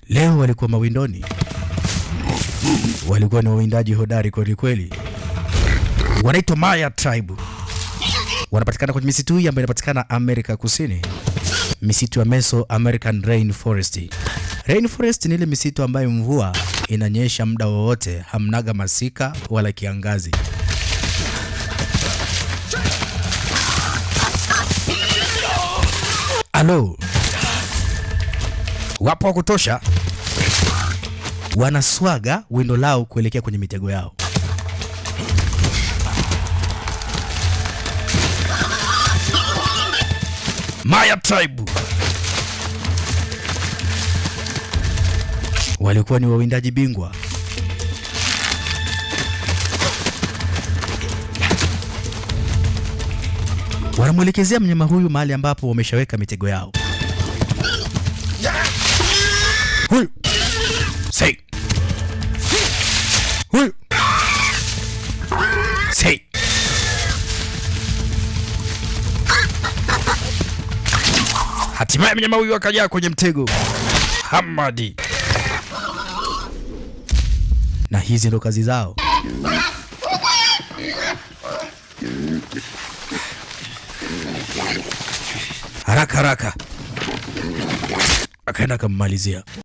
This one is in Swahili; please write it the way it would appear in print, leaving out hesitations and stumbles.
Leo walikuwa mawindoni. Walikuwa ni wawindaji hodari kweli kweli. Wanaitwa Maya Tribe. Wanapatikana kwenye misitu hii ambayo inapatikana Amerika Kusini. Misitu ya Meso American Rainforest. Rainforest ni ile misitu ambayo mvua inanyesha muda wowote, hamnaga masika wala kiangazi. Alo. Wapo wa kutosha. Wanaswaga windo lao kuelekea kwenye mitego yao. Maya Tribe walikuwa ni wawindaji bingwa. Wanamwelekezea mnyama huyu mahali ambapo wameshaweka mitego yao. Huyu. Say. Huyu. Say. Hatimaye mnyama huyu akaja kwenye mtego. Hamadi. Na hizi ndo kazi zao. Haraka haraka. Akaenda akammalizia.